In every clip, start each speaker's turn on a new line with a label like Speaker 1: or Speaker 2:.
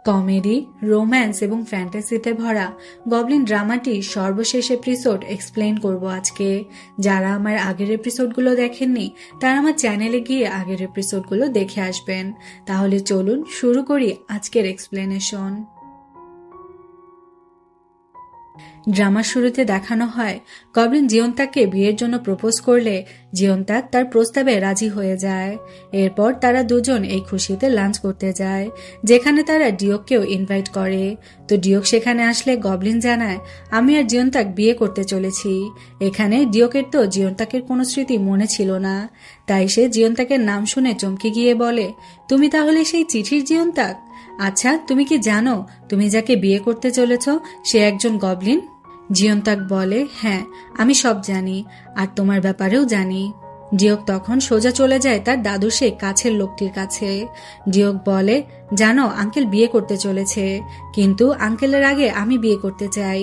Speaker 1: Comedy, romance এবং ফ্যান্টাসিতে ভরা Goblin ড্রামাটি সর্বশেষ এপিসোড এক্সপ্লেইন করব আজকে। যারা আমার আগের এপিসোডগুলো দেখেননি তারা আমার চ্যানেলে গিয়ে আগের এপিসোডগুলো দেখে আসবেন। তাহলে চলুন শুরু করি আজকের এক্সপ্লেনেশন। ড্রামার শুরুতে দেখানো হয় গবলিন জিওনতাককে বিয়ের জন্য প্রপোজ করলে জিওনতাক তার প্রস্তাবে রাজি হয়ে যায়। এরপর তারা দুজন এই খুশিতে লাঞ্চ করতে যায়, যেখানে তারা ডিওককেও ইনভাইট করে। তো ডিওক সেখানে আসলে গবলিন জানায়, আমি আর জিওনতাক বিয়ে করতে চলেছি। এখানে ডিওকের তো জিওনতাকের কোনো স্মৃতি মনে ছিল না, তাই সে জিওনতাকের নাম শুনে চমকে গিয়ে বলে, তুমি তাহলে সেই চিঠির জিওনতাক? আচ্ছা, তুমি কি জানো তুমি যাকে বিয়ে করতে চলেছ সে একজন গবলিন? জিওনতাক বলে, হ্যাঁ আমি সব জানি, আর তোমার ব্যাপারেও জানি। ডিওক তখন সোজা চলে যায় তার দাদুর সেই কাছের লোকটির কাছে। ডিওক বলে, জানো আঙ্কেল বিয়ে করতে চলেছে, কিন্তু আঙ্কেলের আগে আমি বিয়ে করতে চাই।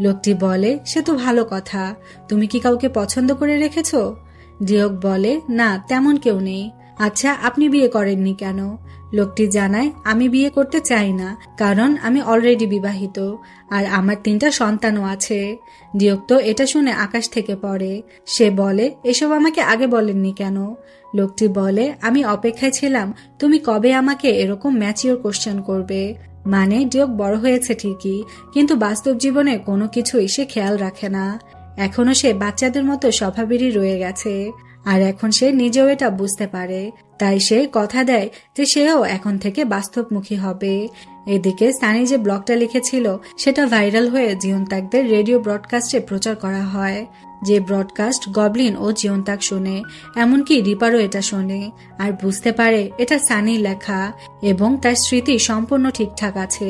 Speaker 1: লোকটি বলে, সে তো ভালো কথা, তুমি কি কাউকে পছন্দ করে রেখেছ? ডিওক বলে, না তেমন কেউ নেই। আচ্ছা, আপনি বিয়ে করেননি কেন? লোকটি জানায়, আমি বিয়ে করতে চাই না, কারণ আমি অলরেডি বিবাহিত আর আমার 3টা সন্তানও আছে। ডিওক তো এটা শুনে আকাশ থেকে পড়ে। সে বলে, এসব আমাকে আগে বলেননি কেন? লোকটি বলে, আমি অপেক্ষায় ছিলাম তুমি কবে আমাকে এরকম ম্যাচিওর কোশ্চেন করবে। মানে ডিওক বড় হয়েছে ঠিকই, কিন্তু বাস্তব জীবনে কোনো কিছুই সে খেয়াল রাখে না। এখনো সে বাচ্চাদের মতো স্বভাবেরই রয়ে গেছে, আর এখন সে নিজেও এটা বুঝতে পারে। তাই সে কথা দেয় যে সেও এখন থেকে বাস্তবমুখী হবে। এদিকে সানি যে ব্লগটা লিখেছিল সেটা ভাইরাল হয়ে জিওনতাকদের রেডিও ব্রডকাস্টে প্রচার করা হয়। যে ব্রডকাস্ট গবলিন ও জিওনতাক শোনে, এমনকি রিপারও এটা শোনে আর বুঝতে পারে এটা সানির লেখা এবং তার স্মৃতি সম্পূর্ণ ঠিকঠাক আছে।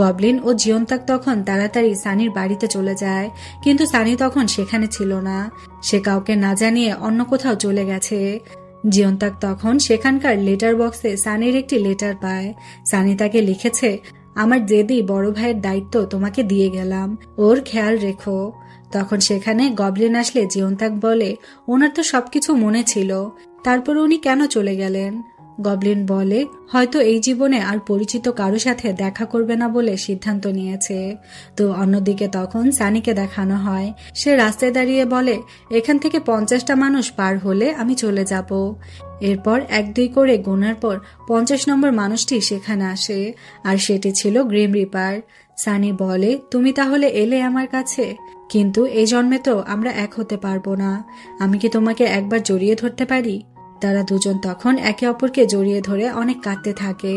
Speaker 1: গবলিন ও জিওনতাক তখন তাড়াতাড়ি সানির বাড়িতে চলে যায়, কিন্তু সানি তখন সেখানে ছিল না। সে কাউকে না জানিয়ে অন্য কোথাও চলে গেছে। জিওনতাক তখন সেখানকার লেটার বক্সে সানির একটি লেটার পায়। সানি তাকে লিখেছে, আমার জেদি বড় ভাইয়ের দায়িত্ব তোমাকে দিয়ে গেলাম, ওর খেয়াল রেখো। তখন সেখানে গবলিন আসলে জিওনতাক বলে, ওনার তো সবকিছু মনে ছিল, তারপর উনি কেন চলে গেলেন? গবলিন বলে, হয়তো এই জীবনে আর পরিচিত কারো সাথে দেখা করবে না বলে সিদ্ধান্ত নিয়েছে। তো অন্যদিকে তখন সানিকে দেখানো হয়, সে রাস্তায় দাঁড়িয়ে বলে, এখান থেকে 50টা মানুষ পার হলে আমি চলে যাব। এরপর 1-2 করে গোনার পর 50 নম্বর মানুষটি সেখানে আসে, আর সেটি ছিল গ্রিম রিপার। সানি বলে, তুমি তাহলে এলে আমার কাছে, কিন্তু এই জন্মে তো আমরা এক হতে পারবো না, আমি কি তোমাকে একবার জড়িয়ে ধরতে পারি? তারা দুজন তখন একে অপরকে জড়িয়ে ধরে অনেক কাঁদতে থাকে।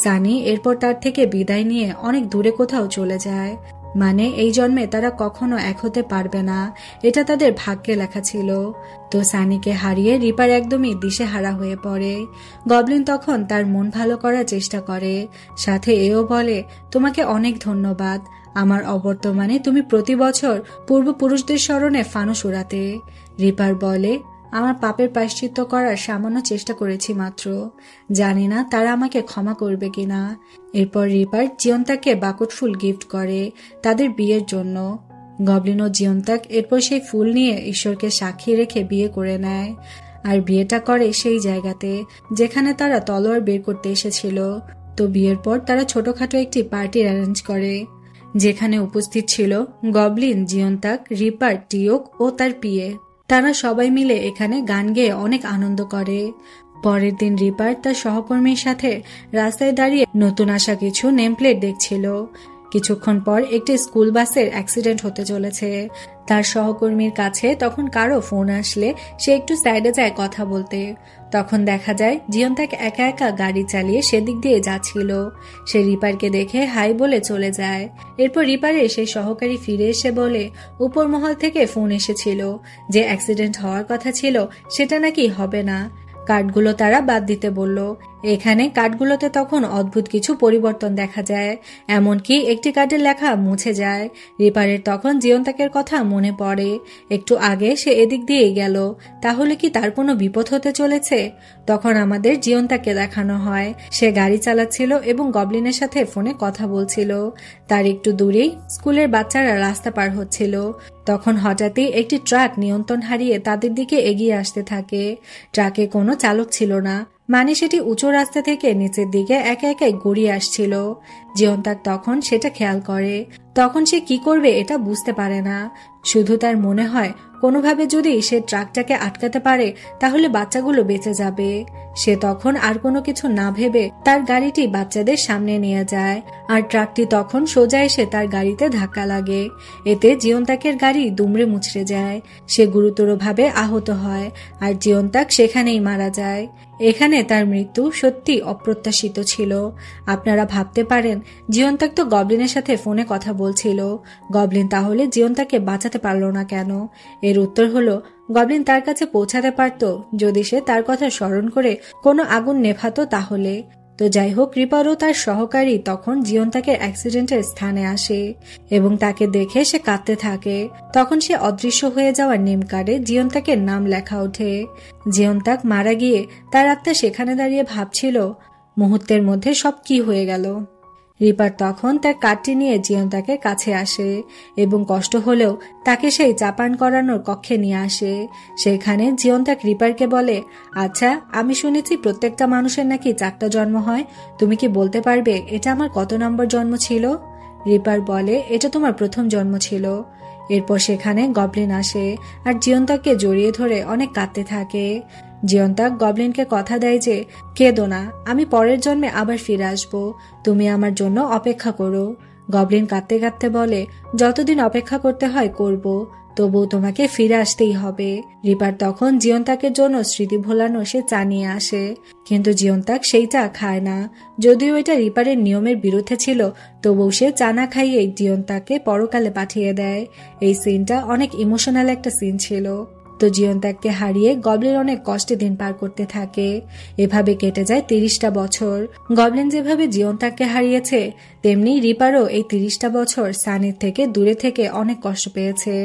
Speaker 1: সানি এরপর তার থেকে বিদায় নিয়ে অনেক দূরে কোথাও চলে যায়। মানে এই জন্মে তারা কখনো এক হতে পারবে না, এটা তাদের ভাগ্যে লেখা ছিল। তো সানিকে হারিয়ে রিপার একদমই দিশেহারা হয়ে পড়ে। গবলিন তখন তার মন ভালো করার চেষ্টা করে, সাথে এও বলে, তোমাকে অনেক ধন্যবাদ, আমার অবর্তমানে তুমি প্রতি বছর পূর্বপুরুষদের স্মরণে ফানুস উড়াতে। রিপার বলে, আমার পাপের প্রায়শ্চিত্ত করার সামান্য চেষ্টা করেছি মাত্র, জানি না তারা আমাকে ক্ষমা করবে কিনা। এরপর রিপার জিওনতাককে বাকট ফুল গিফট করে তাদের বিয়ের জন্য। গবলিন ও জিওনতাক এরপর সেই ফুল নিয়ে ঈশ্বরকে সাক্ষী রেখে বিয়ে করে নেয়, আর বিয়েটা করে সেই জায়গাতে যেখানে তারা তলোয়ার বের করতে এসেছিল। তো বিয়ের পর তারা ছোটখাটো একটি পার্টি অ্যারেঞ্জ করে, যেখানে উপস্থিত ছিল গবলিন, জিওনতাক, রিপার, ডিওক ও তার পিয়ে। তারা সবাই মিলে এখানে গান গেয়ে অনেক আনন্দ করে। পরের দিন রিপার তার সহকর্মীর সাথে রাস্তায় দাঁড়িয়ে নতুন আসা কিছু নেমপ্লেট দেখছিল। কিছুক্ষণ পর একটি স্কুল বাসের অ্যাক্সিডেন্ট হতে চলেছে। তার সহকর্মীর কাছে তখন কারো ফোন আসলে সে একটু সাইডে যায় কথা বলতে। তখন দেখা যায় জিওনতাক একা একা গাড়ি চালিয়ে সেদিক দিয়ে যাচ্ছিল। সে রিপারকে দেখে হাই বলে চলে যায়। এরপর রিপারের সেই সহকারী ফিরে এসে বলে, উপর মহল থেকে ফোন এসেছিল যে অ্যাক্সিডেন্ট হওয়ার কথা ছিল সেটা নাকি হবে না, কার্ডগুলো তারা বাদ দিতে বলল। এখানে কার্ডগুলোতে তখন অদ্ভুত কিছু পরিবর্তন দেখা যায়, এমনকি একটি কার্ডের লেখা মুছে যায়। রিপারের তখন জিওনতাকের কথা মনে পড়ে, একটু আগে সে এদিক দিয়ে গেল, তাহলে কি তার কোনো বিপদ হতে চলেছে? তখন আমাদের জিওনতাককে দেখানো হয়, সে গাড়ি চালাচ্ছিল এবং গবলিনের সাথে ফোনে কথা বলছিল। তার একটু দূরেই স্কুলের বাচ্চারা রাস্তা পার হচ্ছিল। তখন হঠাৎই একটি ট্রাক নিয়ন্ত্রণ হারিয়ে তাদের দিকে এগিয়ে আসতে থাকে। ট্রাকে কোনো চালক ছিল না, মানে সেটি উঁচু রাস্তা থেকে নিচের দিকে একে একে গড়িয়ে আসছিল। জিয়ন্তাক তখন সেটা খেয়াল করে। তখন সে কি করবে এটা বুঝতে পারে না। শুধু তার মনে হয় কোনোভাবে যদি সে ট্রাকটাকে আটকাতে পারে তাহলে বাচ্চাগুলো বেঁচে যাবে। সে তখন আর কোনো কিছু না ভেবে তার গাড়িটি বাচ্চাদের সামনে নিয়ে যায়, আর ট্রাকটি তখন সোজা এসে তার গাড়িতে ধাক্কা লাগে। এতে জিয়ন্তাকের গাড়ি দুমড়ে মুচড়ে যায়। সে গুরুতরভাবে আহত হয়, আর জিয়ন্তাক সেখানেই মারা যায়। এখানে তার মৃত্যু সত্যি অপ্রত্যাশিত ছিল। আপনারা ভাবতে পারেন জিয়ন্তাক তো গবলিনের সাথে ফোনে কথা বলছিল, গবলিন তাহলে জিয়ন্তাককে বাঁচাতে পারল না কেন? এর উত্তর হলো, গবলিন তার কাছে পৌঁছাতে পারত যদি সে তার কথা স্মরণ করে কোনো আগুন নেভাতো তাহলে। তো যাই হোক, রিপার ও তার সহকারী তখন জিয়ন্তাকের অ্যাক্সিডেন্টের স্থানে আসে এবং তাকে দেখে সে কাঁদতে থাকে। তখন সে অদৃশ্য হয়ে যাওয়া নেম কার্ডে জিয়ন্তাকের নাম লেখা ওঠে। জিয়ন্তাক মারা গিয়ে তার আত্মা সেখানে দাঁড়িয়ে ভাবছিল মুহূর্তের মধ্যে সব কি হয়ে গেল। রিপার তখন তার কার্ডটি নিয়ে জিয়ন্তাকের কাছে আসে এবং কষ্ট হলেও তাকে সেই চাপান করানোর কক্ষে নিয়ে আসে। সেখানে জিয়ন্তাক রিপারকে বলে, আচ্ছা, আমি শুনেছি প্রত্যেকটা মানুষের নাকি 4টা জন্ম হয়। তুমি কি বলতে পারবে এটা আমার কত নম্বর জন্ম ছিল? রিপার বলে, এটা তোমার প্রথম জন্ম ছিল। এরপর সেখানে গবলিন আসে আর জিয়ন্তাককে জড়িয়ে ধরে অনেক কাঁদতে থাকে। জিয়ন্তাক গবলিনকে কথা দেয় যে, কেঁদো না, আমি পরের জন্মে আবার ফিরে আসবো, তুমি আমার জন্য অপেক্ষা করো। গবলিন কাঁদতে কাঁদতে বলে, যতদিন অপেক্ষা করতে হয় করব, তবু তোমাকে ফিরে আসতেই হবে। রিপার তখন জিয়ন্তাকের জন্য স্মৃতি ভোলানো সে চা নিয়ে আসে, কিন্তু জিয়ন্তাক সেই চা খায় না। যদিও এটা রিপারের নিয়মের বিরুদ্ধে ছিল, তবুও সে চা না খাইয়ে জিয়ন্তাককে পরকালে পাঠিয়ে দেয়। এই সিনটা অনেক ইমোশনাল একটা সিন ছিল। তো জিয়ন্তাককে হারিয়ে গবলিন অনেক কষ্টে দিন পার করতে থাকে। এভাবে কেটে যায় 30টা বছর। গবলিন যেভাবে জিয়ন্তাককে হারিয়েছে, তেমনি রিপারও এই 30টা বছর সানির থেকে দূরে থেকে অনেক কষ্ট পেয়েছে।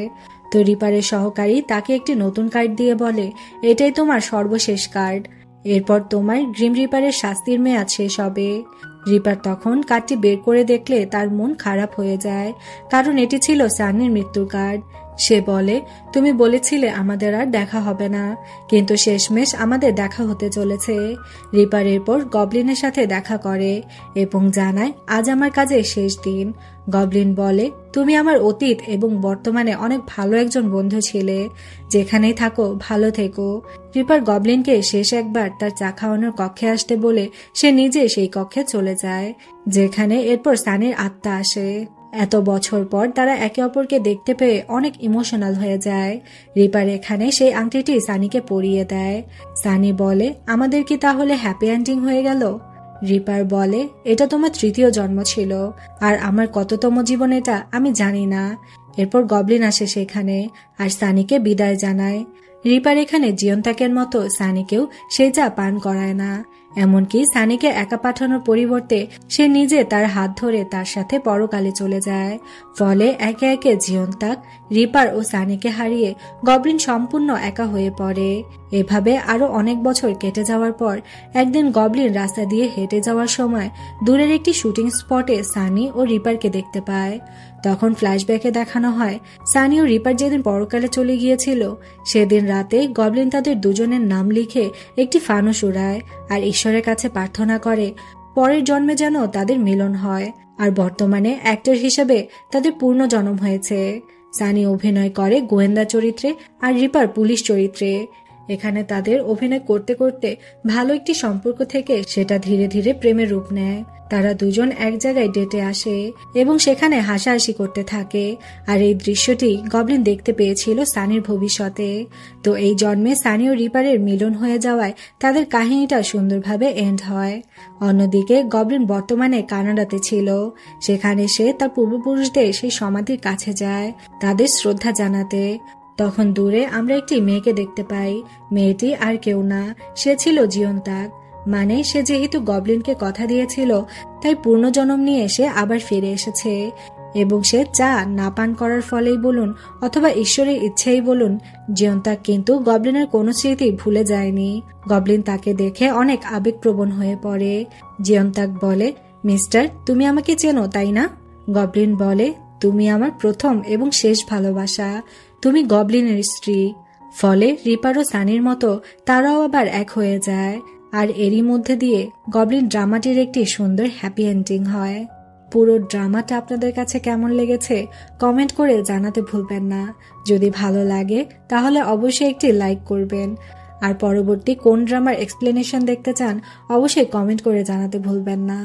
Speaker 1: তো রিপারের সহকারী তাকে একটি নতুন কার্ড দিয়ে বলে, এটাই তোমার সর্বশেষ কার্ড, এরপর তোমার গ্রিম রিপারের শাস্তির মেয়াদ শেষ হবে। রিপার তখন কার্ডটি বের করে দেখলে তার মন খারাপ হয়ে যায়, কারণ এটি ছিল সানির মৃত্যুর কার্ড। সে বলে, তুমি বলেছিলে আমাদের আর দেখা হবে না, কিন্তু শেষমেশ আমাদের দেখা হতে চলেছে। রিপার এরপর গবলিনের সাথে দেখা করে এবং জানায়, আজ আমার কাজের শেষ দিন। গবলিন বলে, তুমি আমার অতীত এবং বর্তমানে অনেক ভালো একজন বন্ধু ছিলে, যেখানেই থাকো ভালো থেকো। রিপার গবলিনকে শেষ একবার তার চা খাওয়ানোর কক্ষে আসতে বলে সে নিজে সেই কক্ষে চলে যায়, যেখানে এরপর সানির আত্মা আসে। এত বছর পর তারা একে অপরকে দেখতে পেয়ে অনেক ইমোশনাল হয়ে যায়। রিপার এখানে সেই আংটিটি সানিকে পরিয়ে দেয়। সানি বলে, আমাদের কি তাহলে হ্যাপি এন্ডিং হয়ে গেল? রিপার বলে, এটা তোমার 3য় জন্ম ছিল, আর আমার কততম জীবন এটা আমি জানি না। এরপর গবলিন আসে সেখানে আর সানিকে বিদায় জানায়। রিপার এখানে জিয়ন্তাকের মতো সানিকেও সেই চা পান করায় না, এমনকি সানিকে একা পাঠানোর পরিবর্তে সে নিজে তার হাত ধরে তার সাথে পরকালে চলে যায়। ফলে একে একে জিয়ন্তাক, রিপার ও সানিকে হারিয়ে গবলিন সম্পূর্ণ একা হয়ে পড়ে। এভাবে আরো অনেক বছর কেটে যাওয়ার পর একদিন গবলিন রাস্তা দিয়ে হেঁটে যাওয়ার সময় দূরের একটি শুটিং স্পটে সানি ও রিপারকে দেখতে পায়। তখন ফ্ল্যাশব্যাকে দেখানো হয় সানি ও রিপার যেদিন পরকালে চলে গিয়েছিল সেদিন রাতে গবলিন তাদের দুজনের নাম লিখে একটি ফানুস উড়ায় আর ঈশ্বরের কাছে প্রার্থনা করে পরের জন্মে যেন তাদের মিলন হয়, আর বর্তমানে অ্যাক্টর হিসেবে তাদের পূর্ণ জন্ম হয়েছে। সানি অভিনয় করে গোয়েন্দা চরিত্রে আর রিপার পুলিশ চরিত্রে। এখানে তাদের অভিনয় করতে করতে ভালো একটি সম্পর্ক থেকে সেটা ধীরে ধীরে প্রেমের রূপ নেয়। তারা দুজন এক জায়গায় ডেটে আসে এবং সেখানে হাসাহাসি করতে থাকে, আর এই দৃশ্যটি গবলিন দেখতে পেয়েছিল সানির ভবিষ্যতে। তো এই জন্মে সানি ও রিপারের মিলন হয়ে যাওয়ায় তাদের কাহিনীটা সুন্দরভাবে এন্ড হয়। অন্যদিকে গবলিন বর্তমানে কানাডাতে ছিল, সেখানে সে তার পূর্বপুরুষদের সেই সমাধির কাছে যায় তাদের শ্রদ্ধা জানাতে। তখন দূরে আমরা একটি মেয়েকে দেখতে পাই। মেয়েটি আর কেউ না, সে ছিল জিয়ন্তাক। মানে সে যেহেতু গবলিনকে কথা দিয়েছিল তাই পূর্ণজন্ম নিয়ে সে আবার ফিরে এসেছে, এবং সে চা না পান করার ফলেই বলুন অথবা ঈশ্বরের ইচ্ছেই বলুন, জিয়ন্তাক কিন্তু গবলিনের কোনো স্মৃতি ভুলে যায়নি। গবলিন তাকে দেখে অনেক আবেগপ্রবণ হয়ে পড়ে। জিয়ন্তাক বলে, মিস্টার, তুমি আমাকে চেনো তাই না? গবলিন বলে, তুমি আমার প্রথম এবং শেষ ভালোবাসা, তুমি গবলিনের স্ত্রী। ফলে রিপার ও সানির মতো তারাও আবার এক হয়ে যায়। আর এরই মধ্যে দিয়ে গবলিন ড্রামাটির একটি সুন্দর হ্যাপি এন্ডিং হয়। পুরো ড্রামাটা আপনাদের কাছে কেমন লেগেছে কমেন্ট করে জানাতে ভুলবেন না। যদি ভালো লাগে তাহলে অবশ্যই একটি লাইক করবেন, আর পরবর্তী কোন ড্রামার এক্সপ্লেনেশন দেখতে চান অবশ্যই কমেন্ট করে জানাতে ভুলবেন না।